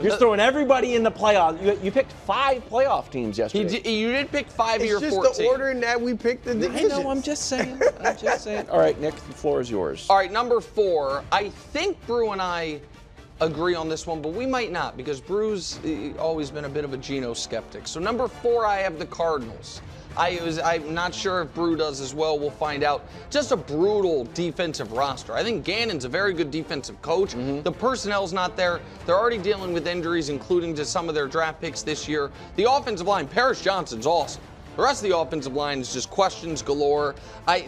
You're throwing everybody in the playoffs. You picked 5 playoff teams yesterday. You did pick 5 of your 14. It's just the order in that we picked the divisions. I know, I'm just saying. All right, Nick, the floor is yours. All right, number 4. I think Brew and I agree on this one, but we might not because Brew's always been a bit of a Geno skeptic. So number 4, I have the Cardinals. I'm not sure if Brew does as well. We'll find out. Just a brutal defensive roster. I think Gannon's a very good defensive coach. The personnel's not there. They're already dealing with injuries, including to some of their draft picks this year. The offensive line, Paris Johnson's awesome. The rest of the offensive line is just questions galore.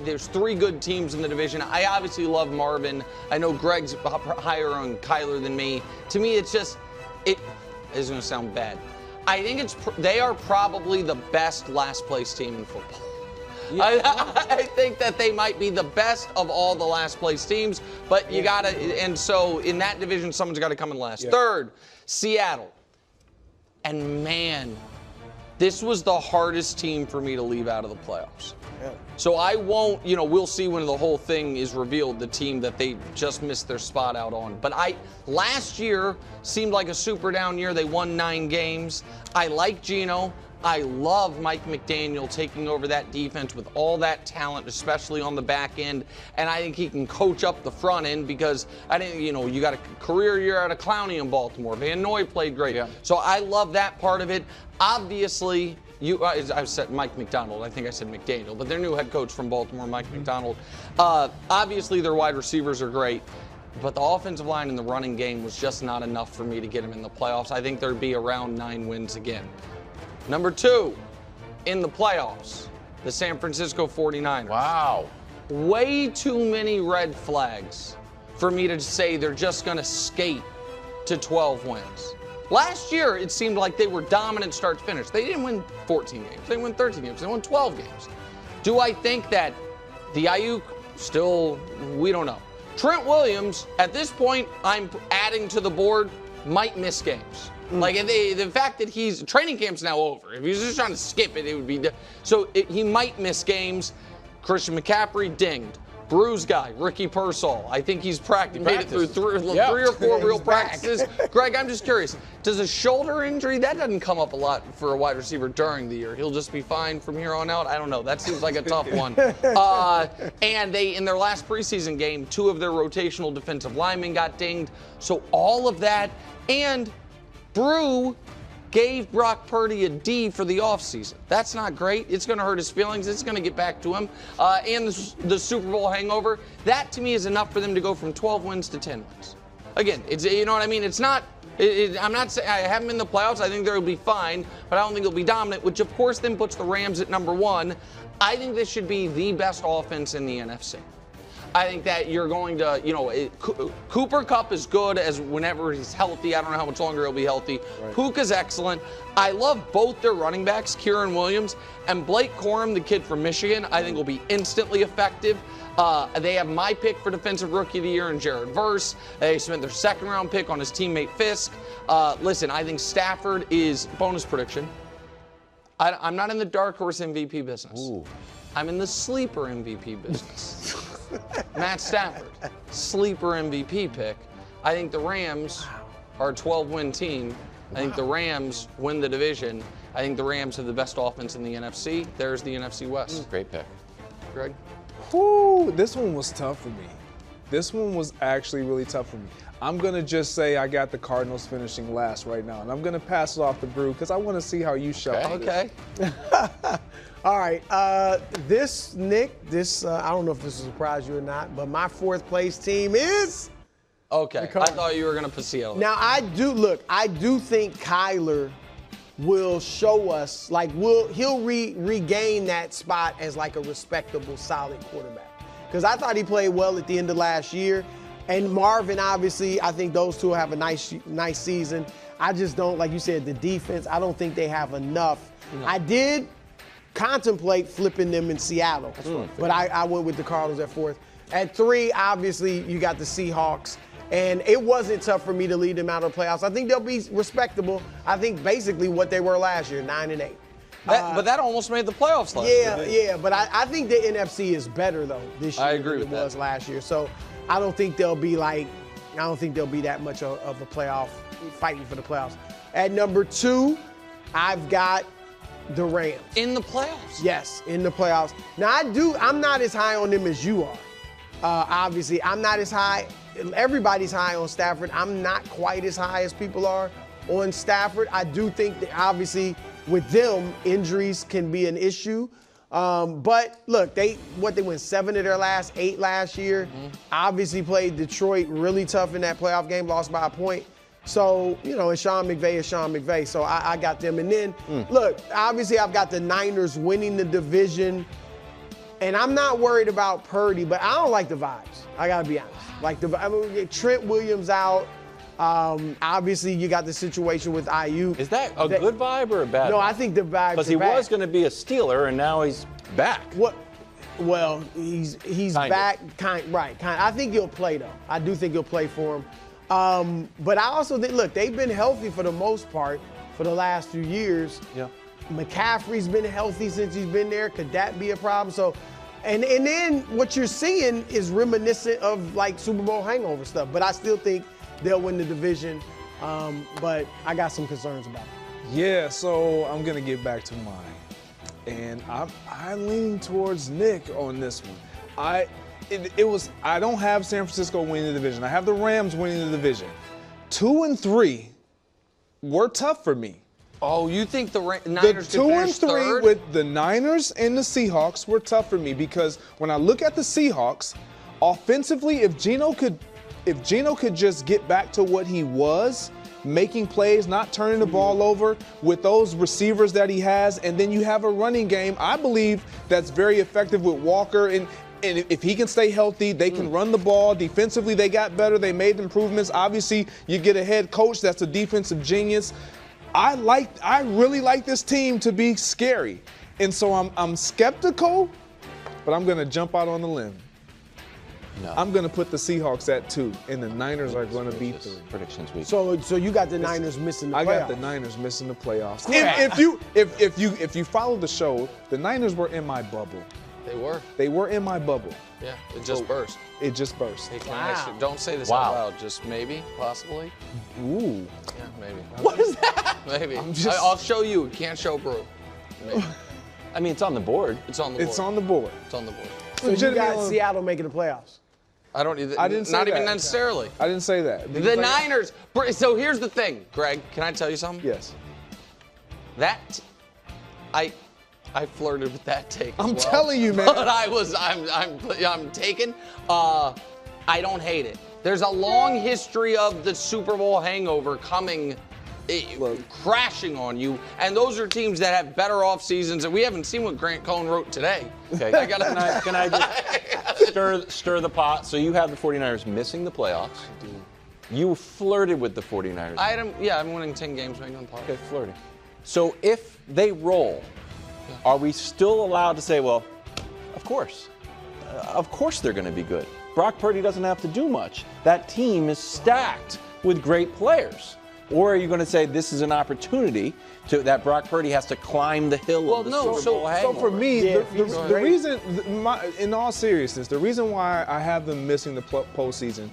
There's 3 good teams in the division. I obviously love Marvin. I know Greg's higher on Kyler than me. To me, it's just, it is going to sound bad. I think they are probably the best last place team in football. Yeah. I think that they might be the best of all the last place teams, but you gotta, and so in that division, someone's got to come in last. Yeah. 3rd, Seattle. And man, this was the hardest team for me to leave out of the playoffs. Yeah. So I won't, we'll see when the whole thing is revealed, the team that they just missed their spot out on. But last year seemed like a super down year. They won 9 games. I like Geno. I love Mike McDaniel taking over that defense with all that talent, especially on the back end. And I think he can coach up the front end because you got a career year out of Clowney in Baltimore. Van Noy played great. Yeah. So I love that part of it. Obviously, I said Mike McDonald. I think I said McDaniel, but their new head coach from Baltimore, Mike McDonald. Obviously, their wide receivers are great, but the offensive line in the running game was just not enough for me to get them in the playoffs. I think there'd be around 9 wins again. Number 2, in the playoffs, the San Francisco 49ers. Wow. Way too many red flags for me to say they're just going to skate to 12 wins. Last year, it seemed like they were dominant start to finish. They didn't win 14 games. They won 13 games. They won 12 games. Do I think that the Ayuk still, we don't know. Trent Williams, at this point, I'm adding to the board, might miss games. Like the fact that training camp's now over. If he's just trying to skip it, it would be. So he might miss games. Christian McCaffrey dinged. Bruce guy, Ricky Pearsall. I think he's made it through 3 or 4 real practices. Greg, I'm just curious. Does a shoulder injury, that doesn't come up a lot for a wide receiver during the year. He'll just be fine from here on out? I don't know. That seems like a tough one. And in their last preseason game, 2 of their rotational defensive linemen got dinged. So all of that. And Brew gave Brock Purdy a D for the offseason. That's not great. It's going to hurt his feelings. It's going to get back to him. And the Super Bowl hangover, that to me is enough for them to go from 12 wins to 10 wins. Again, you know what I mean? It's not, I'm not saying I have them in the playoffs. I think they'll be fine, but I don't think they'll be dominant, which of course then puts the Rams at number 1. I think this should be the best offense in the NFC. I think that you're going to, Cooper Kupp is good as whenever he's healthy. I don't know how much longer he'll be healthy. Right. Puka's excellent. I love both their running backs, Kieran Williams and Blake Corum, the kid from Michigan. I think will be instantly effective. They have my pick for Defensive Rookie of the Year in Jared Verse. They spent their 2nd-round pick on his teammate Fisk. Listen, I think Stafford is bonus prediction. I'm not in the dark horse MVP business. Ooh. I'm in the sleeper MVP business. Matt Stafford, sleeper MVP pick. I think the Rams are a 12-win team. I think the Rams win the division. I think the Rams have the best offense in the NFC. There's the NFC West. Great pick. Greg? Whew, this one was tough for me. This one was actually really tough for me. I'm going to just say I got the Cardinals finishing last right now, and I'm going to pass it off to Brew because I want to see how you show. Okay. All right. Nick, I don't know if this will surprise you or not, but my 4th place team is. Okay. I thought you were going to put Seattle. Now, I do think Kyler will show us, he'll regain that spot as like a respectable, solid quarterback. Because I thought he played well at the end of last year. And Marvin, obviously, I think those 2 will have a nice season. I just don't, like you said, the defense, I don't think they have enough. No. I did contemplate flipping them in Seattle, but I went with the Cardinals at 4th. At 3, obviously, you got the Seahawks. And it wasn't tough for me to lead them out of the playoffs. I think they'll be respectable. I think basically what they were last year, 9-8. But that almost made the playoffs last year. Yeah, but I think the NFC is better, though, this year I agree than with it was last year. So I don't think they'll be like I don't think they'll be that much of a playoff, fighting for the playoffs. At number 2, I've got the Rams. In the playoffs? Yes, in the playoffs. Now, I'm not as high on them as you are. Obviously, I'm not as high. Everybody's high on Stafford. I'm not quite as high as people are on Stafford. I do think that obviously with them, injuries can be an issue. But look, they won 7 of their last 8 last year. Obviously played Detroit really tough in that playoff game, lost by a point. So, and Sean McVay is Sean McVay. So I got them. And then, look, obviously I've got the Niners winning the division. And I'm not worried about Purdy, but I don't like the vibes. I got to be honest. Trent Williams out. Obviously, you got the situation with Ayuk. Is that a good vibe or a bad vibe? No, I think the vibe. Because he was going to be a Steeler, and now he's back. What? Well, he's back. Right. I think he'll play, though. I do think he'll play for him. But I also think, look, they've been healthy for the most part for the last few years. Yeah. McCaffrey's been healthy since he's been there. Could that be a problem? So, and then what you're seeing is reminiscent of like Super Bowl hangover stuff. But I still think they'll win the division. But I got some concerns about it. Yeah, so I'm gonna get back to mine, and I'm leaning towards Nick on this one. I don't have San Francisco winning the division. I have the Rams winning the division. 2 and 3 were tough for me. Oh, you think the Niners The could 2 and finish 3 third? with the Niners and the Seahawks were tough for me because when I look at the Seahawks, offensively, if Geno could just get back to what he was, making plays, not turning the ball over with those receivers that he has, and then you have a running game, I believe that's very effective with Walker. And if he can stay healthy, they can run the ball. Defensively, they got better. They made improvements. Obviously, you get a head coach that's a defensive genius. I really like this team to be scary. And so I'm skeptical, but I'm going to jump out on the limb. No. I'm going to put the Seahawks at 2, and the Niners are going to beat 3. Predictions week. So you got the Niners missing the playoffs. I got the Niners missing the playoffs. If you follow the show, the Niners were in my bubble. They were. They were in my bubble. Yeah, it just burst. It just burst. Hey, can I ask you, don't say this out loud, just maybe, possibly? Ooh. Yeah, maybe. What is that? Maybe. I'll show you. Can't show Brew. Maybe. I mean, it's on the board. It's on the board. It's on the board. It's on the board. So you got Seattle making the playoffs. I didn't say not that. Even that. necessarily. I didn't say that. Did you The say that? Niners. So here's the thing, Greg. Can I tell you something? Yes. I flirted with that take. I'm as well, telling you, man. But I'm taken. I don't hate it. There's a long history of the Super Bowl hangover coming, crashing on you, and those are teams that have better off seasons. And we haven't seen what Grant Cohn wrote today. Okay. Can I just stir the pot? So you have the 49ers missing the playoffs. You flirted with the 49ers. I'm winning 10 games, making them playoffs. Okay, flirting. So if they roll, are we still allowed to say, well, of course they're going to be good? Brock Purdy doesn't have to do much. That team is stacked with great players. Or are you going to say this is an opportunity that Brock Purdy has to climb the hill of the Super Bowl hangover? So for me, the reason, in all seriousness, the reason why I have them missing the postseason,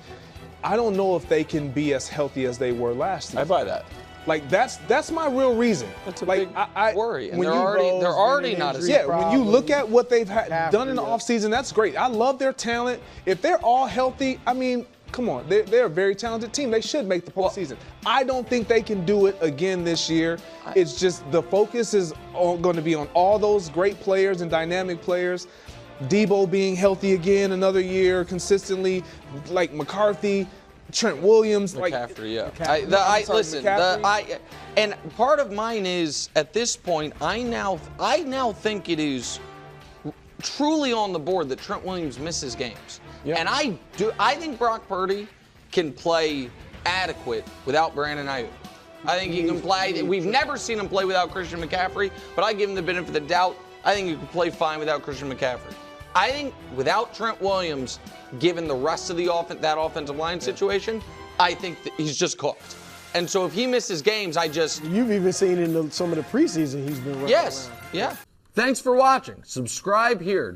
I don't know if they can be as healthy as they were last year. I buy that. Like that's my real reason. That's a big worry, and they're already not as when you look at what they've done in the offseason, that's great. I love their talent. If they're all healthy, I mean, come on, they're a very talented team. They should make the postseason. I don't think they can do it again this year. It's just the focus is going to be on all those great players and dynamic players. Debo being healthy again another year consistently, like McCarthy. Trent Williams, McCaffrey, listen, and part of mine is at this point, I now think it is truly on the board that Trent Williams misses games, and I think Brock Purdy can play adequate without Brandon Ayuk. I think he can play. We've never seen him play without Christian McCaffrey, but I give him the benefit of the doubt. I think he can play fine without Christian McCaffrey. I think without Trent Williams, given the rest of that offensive line situation, I think that he's just cooked. And so if he misses games, You've even seen in some of the preseason he's been running around. Yeah. Thanks for watching. Subscribe here.